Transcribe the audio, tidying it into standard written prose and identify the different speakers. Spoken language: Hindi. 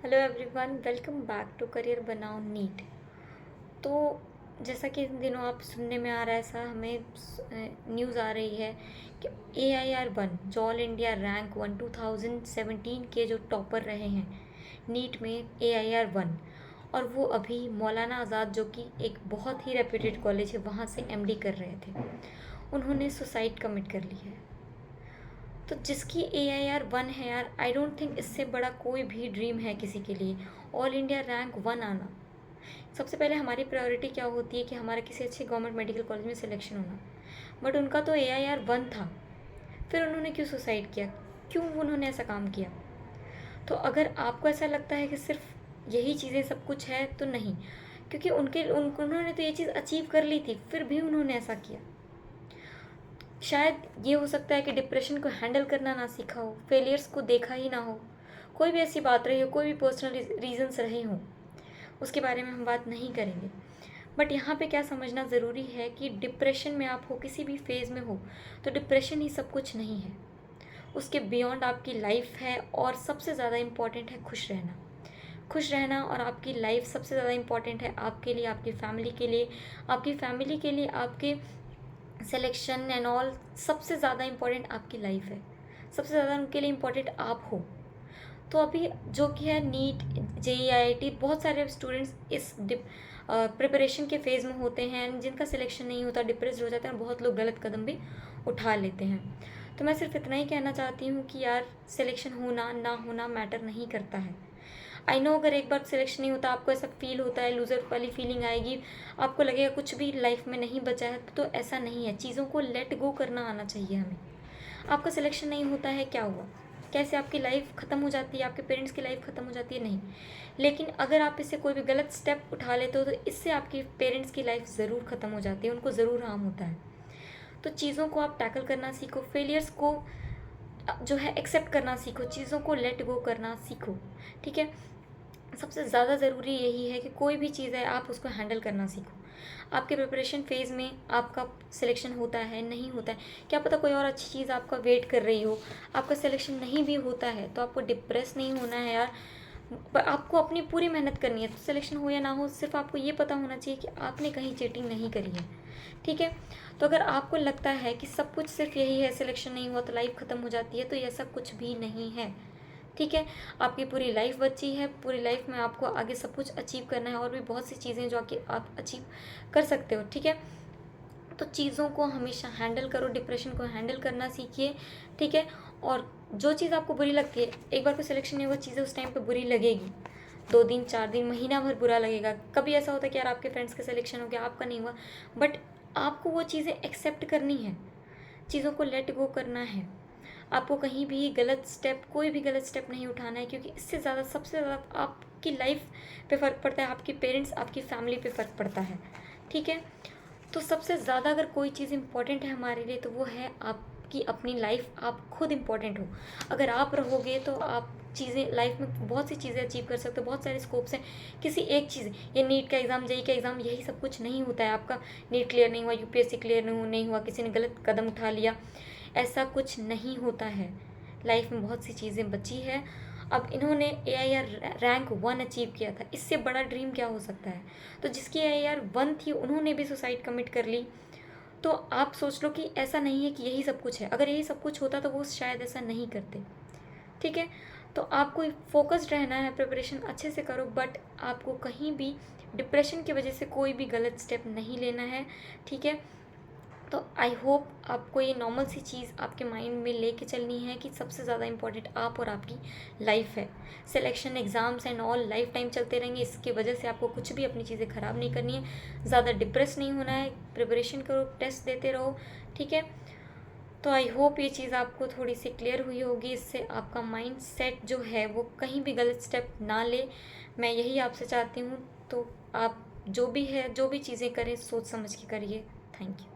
Speaker 1: Hello everyone, welcome back to career बनाओ नीट। तो जैसा कि इन दिनों आप सुनने में आ रहा है, ऐसा हमें न्यूज़ आ रही है कि AIR-1 जो ऑल इंडिया रैंक 1 2017 के जो टॉपर रहे हैं नीट में, AIR-1, और वो अभी मौलाना आज़ाद जो कि एक बहुत ही रेप्यूटेड कॉलेज है वहाँ से MD कर रहे थे, उन्होंने सुसाइड कमिट कर ली है। तो जिसकी AIR-1 है यार, आई डोंट थिंक इससे बड़ा कोई भी ड्रीम है किसी के लिए ऑल इंडिया रैंक 1 आना। सबसे पहले हमारी प्रायोरिटी क्या होती है कि हमारा किसी अच्छे गवर्नमेंट मेडिकल कॉलेज में सिलेक्शन होना, बट उनका तो AIR-1 था। फिर उन्होंने क्यों सुसाइड किया, क्यों उन्होंने ऐसा काम किया? तो अगर आपको ऐसा लगता है कि सिर्फ यही चीज़ें सब कुछ है, तो नहीं, क्योंकि उन्होंने तो ये चीज़ अचीव कर ली थी, फिर भी उन्होंने ऐसा किया। शायद ये हो सकता है कि डिप्रेशन को हैंडल करना ना सीखा हो, फेलियर्स को देखा ही ना हो, कोई भी ऐसी बात रही हो, कोई भी पर्सनल रीजंस रहे हों, उसके बारे में हम बात नहीं करेंगे। बट यहाँ पे क्या समझना ज़रूरी है कि डिप्रेशन में आप हो, किसी भी फेज़ में हो, तो डिप्रेशन ही सब कुछ नहीं है, उसके बियॉन्ड आपकी लाइफ है। और सबसे ज़्यादा इम्पॉर्टेंट है खुश रहना। खुश रहना और आपकी लाइफ सबसे ज़्यादा इम्पॉर्टेंट है आपके लिए, आपकी फैमिली के लिए, आपके सिलेक्शन एंड ऑल। सबसे ज़्यादा इम्पोर्टेंट आपकी लाइफ है, सबसे ज़्यादा उनके लिए इम्पोर्टेंट आप हो। तो अभी जो कि है नीट, JEI, बहुत सारे स्टूडेंट्स इस प्रिपरेशन के फेज़ में होते हैं, जिनका सिलेक्शन नहीं होता, डिप्रेस्ड हो जाते हैं, और बहुत लोग गलत कदम भी उठा लेते हैं। तो मैं सिर्फ इतना ही कहना चाहती हूँ कि यार, सिलेक्शन होना ना होना मैटर नहीं करता है। आई नो, अगर एक बार सिलेक्शन नहीं होता आपको ऐसा फील होता है, लूज़र वाली फीलिंग आएगी, आपको लगेगा कुछ भी लाइफ में नहीं बचा है, तो ऐसा नहीं है। चीज़ों को लेट गो करना आना चाहिए हमें। आपका सिलेक्शन नहीं होता है, क्या हुआ? कैसे आपकी लाइफ ख़त्म हो जाती है, आपके पेरेंट्स की लाइफ ख़त्म हो जाती है? नहीं। लेकिन अगर आप इससे कोई भी गलत स्टेप उठा लेते हो, तो इससे आपकी पेरेंट्स की लाइफ ज़रूर ख़त्म हो जाती है, उनको ज़रूर हार्म होता है। तो चीज़ों को आप टैकल करना सीखो, फेलियर्स को जो है एक्सेप्ट करना सीखो, चीज़ों को लेट गो करना सीखो, ठीक है? सबसे ज़्यादा ज़रूरी यही है कि कोई भी चीज़ है, आप उसको हैंडल करना सीखो। आपके प्रिपरेशन फेज़ में आपका सिलेक्शन होता है, नहीं होता है, क्या पता कोई और अच्छी चीज़ आपका वेट कर रही हो, आपका सिलेक्शन नहीं भी होता है, तो आपको डिप्रेस नहीं होना है यार। पर आपको अपनी पूरी मेहनत करनी है, तो सिलेक्शन हो या ना हो, सिर्फ आपको ये पता होना चाहिए कि आपने कहीं चीटिंग नहीं करी है, ठीक है? तो अगर आपको लगता है कि सब कुछ सिर्फ यही है, सिलेक्शन नहीं हुआ तो लाइफ ख़त्म हो जाती है, तो ऐसा कुछ भी नहीं है, ठीक है? आपकी पूरी लाइफ बची है, पूरी लाइफ में आपको आगे सब कुछ अचीव करना है, और भी बहुत सी चीज़ें जो कि आप अचीव कर सकते हो, ठीक है? तो चीज़ों को हमेशा हैंडल करो, डिप्रेशन को हैंडल करना सीखिए, ठीक है? और जो चीज़ आपको बुरी लगती है, एक बार कोई सिलेक्शन नहीं हुआ, चीज़ें उस टाइम पे बुरी लगेगी, 2 दिन, 4 दिन, महीना भर बुरा लगेगा। कभी ऐसा होता है कि यार आपके फ्रेंड्स का सिलेक्शन हो गया, आपका नहीं हुआ, बट आपको वो चीज़ें एक्सेप्ट करनी है, चीज़ों को लेट गो करना है। आपको कहीं भी गलत स्टेप, कोई भी गलत स्टेप नहीं उठाना है, क्योंकि इससे ज़्यादा, सबसे ज़्यादा आपकी लाइफ पे फ़र्क पड़ता है, आपके पेरेंट्स, आपकी फैमिली पे फ़र्क पड़ता है, ठीक है? तो सबसे ज़्यादा अगर कोई चीज़ इम्पॉर्टेंट है हमारे लिए, तो वो है आपकी अपनी लाइफ, आप खुद इम्पॉर्टेंट हो। अगर आप रहोगे तो आप चीज़ें लाइफ में बहुत सी चीज़ें अचीव कर सकते हो, बहुत सारे स्कोप्स हैं। किसी एक चीज़, ये नीट का एग्ज़ाम, जेई का एग्ज़ाम, यही सब कुछ नहीं होता है। आपका नीट क्लियर नहीं हुआ, UPSC क्लियर नहीं हुआ, किसी ने गलत कदम उठा लिया, ऐसा कुछ नहीं होता है। लाइफ में बहुत सी चीज़ें बची है। अब इन्होंने AIR रैंक 1 अचीव किया था, इससे बड़ा ड्रीम क्या हो सकता है? तो जिसकी AIR-1 थी, उन्होंने भी सुसाइड कमिट कर ली। तो आप सोच लो कि ऐसा नहीं है कि यही सब कुछ है। अगर यही सब कुछ होता तो वो शायद ऐसा नहीं करते, ठीक है? तो आपको फोकस्ड रहना है, प्रिपरेशन अच्छे से करो, बट आपको कहीं भी डिप्रेशन की वजह से कोई भी गलत स्टेप नहीं लेना है, ठीक है? तो आई होप आपको ये नॉर्मल सी चीज़ आपके माइंड में लेके चलनी है कि सबसे ज़्यादा इम्पोर्टेंट आप और आपकी लाइफ है। Selection, exams and all life time चलते रहेंगे, इसकी वजह से आपको कुछ भी अपनी चीज़ें ख़राब नहीं करनी है, ज़्यादा डिप्रेस नहीं होना है, प्रिपरेशन करो, टेस्ट देते रहो, ठीक है? तो आई होप ये चीज़ आपको थोड़ी सी क्लियर हुई होगी, इससे आपका माइंड सेट जो है वो कहीं भी गलत स्टेप ना ले, मैं यही आपसे चाहती हूँ। तो आप जो भी है, जो भी चीज़ें करें, सोच समझ के करिए। Thank you.